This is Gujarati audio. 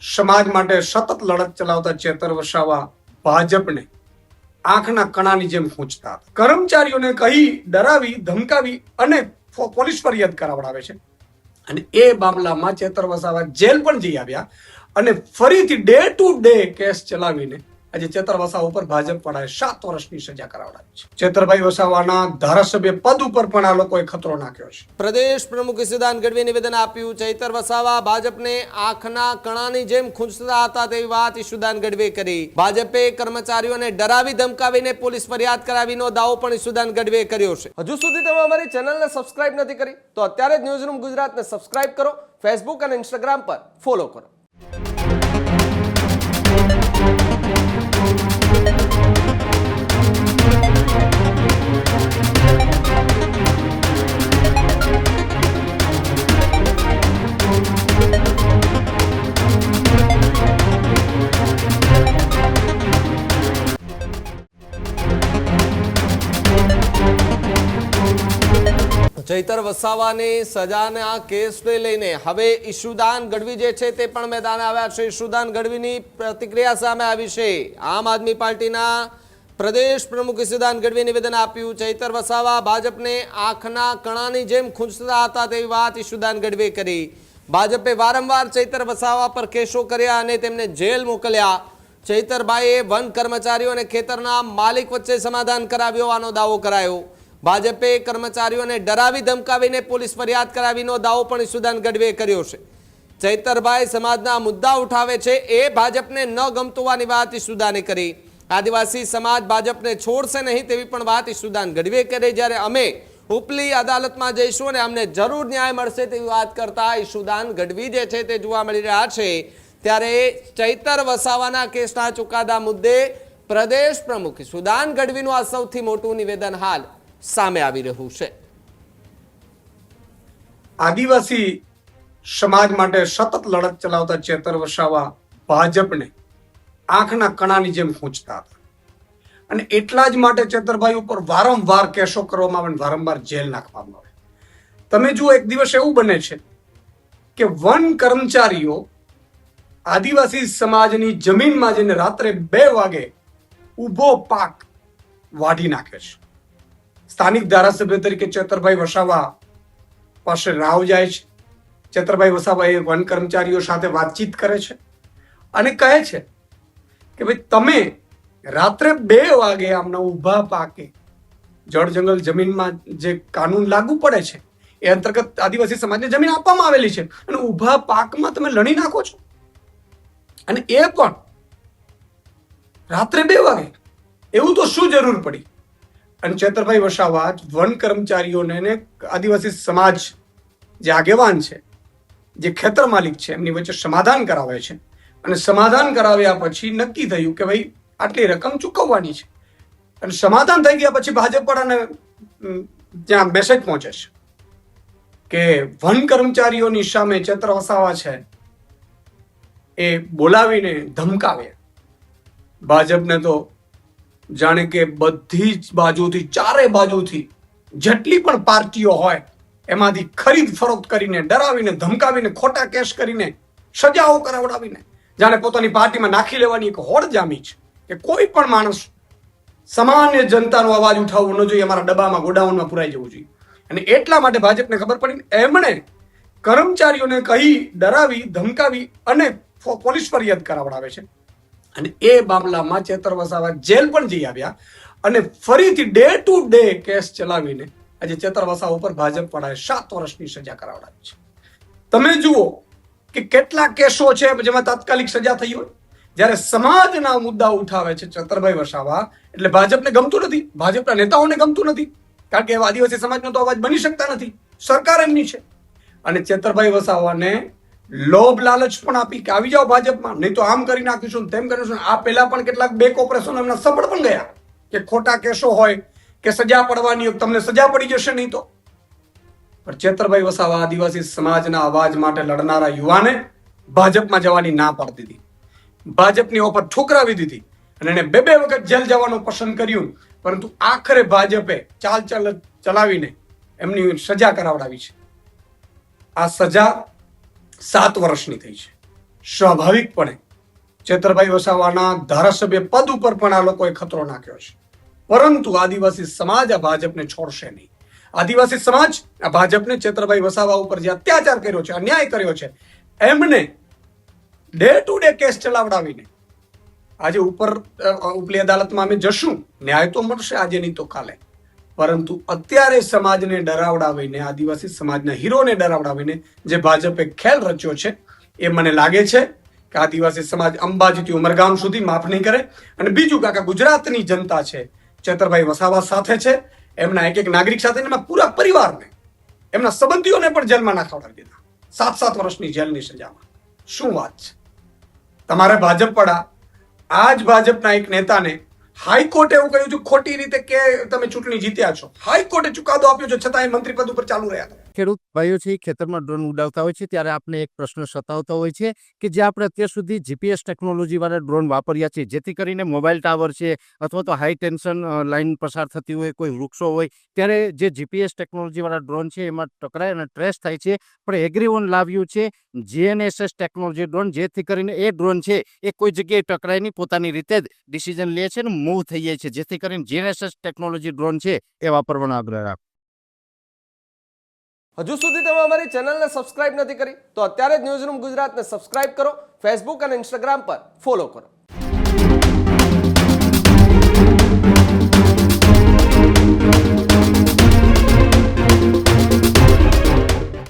સમાજ માટે સતત લડત ચલાવતા ચેતર વસાવા ભાજપને આંખના કણાની જેમ ખૂંચતા હતા. કર્મચારીઓને કહી ડરાવી ધમકાવી અને પોલીસ ફરિયાદ કરાવડાવે છે. અને એ મામલામાં ચેતર વસાવા જેલ પણ જઈ આવ્યા અને ફરીથી ડે ટુ ડે કેસ ચલાવીને આજે ચેતર વસાવા ઉપર ભાજપ વાળાએ 7 વર્ષની સજા કરાવડાવી છે. ચેતરભાઈ વસાવાના ધારાસભ્ય પદ ઉપર પણ આ લોકોએ ખતરો નાખ્યો છે. પ્રદેશ પ્રમુખ ઈશુદાન ગઢવીએ નિવેદન આપ્યું. ચૈતર વસાવા ભાજપને આંખના કણાની જેમ ખૂંચતા હતા તેવી વાત ઈશુદાન ગઢવીએ કરી. ભાજપે કર્મચારીઓને ડરાવી ધમકાવીને પોલીસ ફરિયાદ કરાવીનો દાવો પણ ઈશુદાન ગઢવીએ કર્યો છે. હજુ સુધી તમે અમારી ચેનલને સબસ્ક્રાઇબ નથી કરી તો અત્યારે જ ન્યૂઝરૂમ ગુજરાતને સબસ્ક્રાઇબ કરો. ફેસબુક અને ઇન્સ્ટાગ્રામ પર ફોલો કરો. ચૈતર વસાવાની સજાના કેસને લઈને હવે ઈશુદાન ગઢવી જે છે તે પણ મેદાને આવ્યા છે. ઈશુદાન ગઢવીની પ્રતિક્રિયા સામે આવી છે. આમ આદમી પાર્ટીના પ્રદેશ પ્રમુખ ઈશુદાન ગઢવીએ નિવેદન આપ્યું. ચૈતર વસાવા ભાજપને આંખના કણાની જેમ ખૂંચતા હતા તેવી વાત ઈશુદાન ગઢવીએ કરી. ભાજપે વારંવાર ચૈતર વસાવા પર કેસો કર્યા અને તેમને જેલ મોકલ્યા. ચૈતરભાઈએ વન કર્મચારીઓ અને ખેતરના માલિક વચ્ચે સમાધાન કરાવ્યો હોવાનો દાવો કરાયો. ભાજપે કર્મચારીઓને ડરાવી ધમકાવીને પોલીસ ફરિયાદ કરાવીનો દાવો પણ ઈશુદાન ગઢવીએ કર્યો છે. ચૈતરભાઈ સમાજના મુદ્દા ઉઠાવે છે એ ભાજપને ન ગમતું હોવાની વાત ઈશુદાને કરી. આદિવાસી સમાજ ભાજપને છોડશે નહીં તેવી પણ વાત ઈશુદાન ગઢવીએ કરી. જ્યારે અમે ઉપલી અદાલતમાં જઈશું અને અમને જરૂર ન્યાય મળશે તેવી વાત કરતા ઈશુદાન ગઢવી જે છે તે જોવા મળી રહ્યા છે. ત્યારે ચૈતર વસાવાના કેસના ચુકાદા મુદ્દે પ્રદેશ પ્રમુખ ઈશુદાન ગઢવીનું આ સૌથી મોટું નિવેદન હાલ સામે આવી રહ્યું છે. આદિવાસી સમાજ માટે સતત લડત ચલાવતા ચેતર વસાવા ભાજપને આંખના કણાની જેમ ખૂંચતા હતા. અને એટલા જ માટે ચેતરભાઈ ઉપર વારંવાર કેસો કરવામાં આવે, વારંવાર જેલ નાખવામાં આવે. તમે જુઓ, એક દિવસ એવું બને છે કે વન કર્મચારીઓ આદિવાસી સમાજની જમીનમાં જઈને રાત્રે 2 વાગે ઊભો પાક વાઢી નાખે છે. સ્થાનિક ધારાસભ્ય તરીકે ચેતરભાઈ વસાવા પાસે રાવ જાય છે. ચેતરભાઈ વસાવા એ વન કર્મચારીઓ સાથે વાતચીત કરે છે અને કહે છે કે ભાઈ તમે રાત્રે 2 વાગે આમના ઊભા પાકે જળ જંગલ જમીનમાં જે કાનૂન લાગુ પડે છે એ અંતર્ગત આદિવાસી સમાજને જમીન આપવામાં આવેલી છે અને ઊભા પાકમાં તમે લણી નાખો છો, અને એ પણ રાત્રે 2 વાગે. એવું તો શું જરૂર પડી? અને ચેતરભાઈ વસાવા વન કર્મચારીઓને આદિવાસી સમાજ જે આગેવાન છે, જે ખેતર માલિક છે, એમની વચ્ચે સમાધાન કરાવે છે. અને સમાધાન કરાવ્યા પછી નક્કી થયું કે ભાઈ આટલી રકમ ચૂકવવાની છે. અને સમાધાન થઈ ગયા પછી ભાજપ વાળાને ત્યાં મેસેજ પહોંચે છે કે વન કર્મચારીઓની સામે ચેતર વસાવા છે એ બોલાવીને ધમકાવે. ભાજપને તો જાણે કે બધી જ બાજુથી, 4 બાજુથી જેટલી પણ પાર્ટીઓ હોય એમાંથી ખરીદ ફરોખ્ત કરીને, ડરાવીને ધમકાવીને, ખોટા કેસ કરીને, સજાઓ કરાવડાવીને જાણે પોતાની પાર્ટીમાં નાખી લેવાની એક હોડ જામી છે કે કોઈ પણ માણસ સામાન્ય જનતાનો અવાજ ઉઠાવવો ન જોઈએ, અમારા ડબ્બામાં ગોડાઉનમાં પુરાઈ જવું જોઈએ. અને એટલા માટે ભાજપને ખબર પડી, એમણે કર્મચારીઓને કહી ડરાવી ધમકાવી અને પોલીસ ફરિયાદ કરાવડાવે છે. અને એ મામલામાં ચેતર વસાવા જેલ પણ જઈ આવ્યા અને ફરીથી ડે ટુ ડે કેસ ચલાવીને આજે ચેતર વસાવા ઉપર ભાજપ વાળાએ 7 વર્ષની સજા કરાવડાવી છે. તમે જુઓ કે કેટલા કેસો છે જેમાં તાત્કાલિક સજા થઈ હોય. જ્યારે સમાજના મુદ્દા ઉઠાવે છે ચેતરભાઈ વસાવા, એટલે ભાજપને ગમતું નથી, ભાજપના નેતાઓને ગમતું નથી, કારણ કે આદિવાસી સમાજનો તો અવાજ બની શકતા નથી, સરકાર એમની છે. અને ચેતરભાઈ વસાવાને લોભ લાલચ પણ આપી કે આવી જાઓ ભાજપમાં, નહીં તો આમ કરી નાખીશું, તેમ કરીશું. આ પહેલા પણ કેટલાક બેક ઓપરેશન એમના સફળ પણ ગયા કે ખોટા કેસો હોય કે સજા પડવાની હોય, તમને સજા પડી જશે નહીં તો. પણ ચેતરભાઈ વસાવા આદિવાસી સમાજના અવાજ માટે લડનારા યુવાને ભાજપમાં જવાની ના પાડી દીધી, ભાજપની ઓફર ઠુકરાવી દીધી અને એને 2 વખત જેલ જવાનું પસંદ કર્યું. પરંતુ આખરે ભાજપે ચાલ ચલાવીને એમની સજા કરાવડાવી છે. આ સજા 7 વર્ષની થઈ છે. સ્વાભાવિકપણે ચેતરભાઈ વસાવાના ધારાસભ્ય પદ ઉપર પણ આ લોકોએ ખતરો નાખ્યો છે. પરંતુ આદિવાસી સમાજ આ ભાજપને છોડશે નહીં. આદિવાસી સમાજ આ ભાજપને ચેતરભાઈ વસાવા ઉપર જે અત્યાચાર કર્યો છે, અન્યાય કર્યો છે, એમને ડે ટુ ડે કેસ ચલાવડાવીને આજે ઉપલી અદાલતમાં અમે જશું, ન્યાય તો મળશે આજે નહીં તો કાલે. પરંતુ અત્યારે સમાજને ડરાવડાવીને, આદિવાસી સમાજના હીરોને ડરાવડાવીને જે ભાજપે ખેલ રચ્યો છે, એ મને લાગે છે કે આદિવાસી સમાજ અંબાજીથી ઉમરગામ સુધી માફ નહીં કરે. અને બીજું કાકા, ગુજરાતની જનતા છે ચેતરભાઈ વસાવા સાથે છે, એમના એક નાગરિક સાથે, એમના પૂરા પરિવારને, એમના સંબંધીઓને પણ જેલમાં નાખવડાવી દીધા 7 વર્ષની જેલની સજામાં. શું વાત છે! તમારે ભાજપ પડા આ જ ભાજપના એક નેતાને હાઈકોર્ટે એવું કહ્યું છે ખોટી રીતે કે તમે ચૂંટણી જીત્યા છો. હાઈકોર્ટે ચુકાદો આપ્યો છે, છતાં એ મંત્રી પદ ઉપર ચાલુ રહ્યા હતા. ખેડૂત ભાઈઓ છે ખેતરમાં ડ્રોન ઉડાવતા હોય છે ત્યારે આપણે એક પ્રશ્ન સતાવતો હોય છે કે જે આપણે અત્યાર સુધી જીપીએસ ટેકનોલોજી વાળા ડ્રોન વાપર્યા છે, જેથી કરીને મોબાઈલ ટાવર છે અથવા તો હાઈ ટેન્શન લાઈન પસાર થતી હોય, કોઈ વૃક્ષો હોય, ત્યારે જે જીપીએસ ટેકનોલોજી વાળા ડ્રોન છે એમાં ટકરાય અને ટ્રેસ થાય છે. પણ એગ્રીવન લાવ્યું છે જીએનએસએસ ટેકનોલોજી ડ્રોન, જેથી કરીને એ ડ્રોન છે એ કોઈ જગ્યાએ ટકરાય નહીં, પોતાની રીતે જ ડિસિઝન લે છે ને મૂવ થઈ જાય છે, જેથી કરીને જીએનએસએસ ટેકનોલોજી ડ્રોન છે એ વાપરવાનો આગ્રહ રાખો. હજુ સુધી તમે અમારી ચેનલને સબસ્ક્રાઇબ નથી કરી તો અત્યારે જ ન્યૂઝરૂમ ગુજરાતને સબસ્ક્રાઇબ કરો, ફેસબુક અને ઇન્સ્ટાગ્રામ પર ફોલો કરો.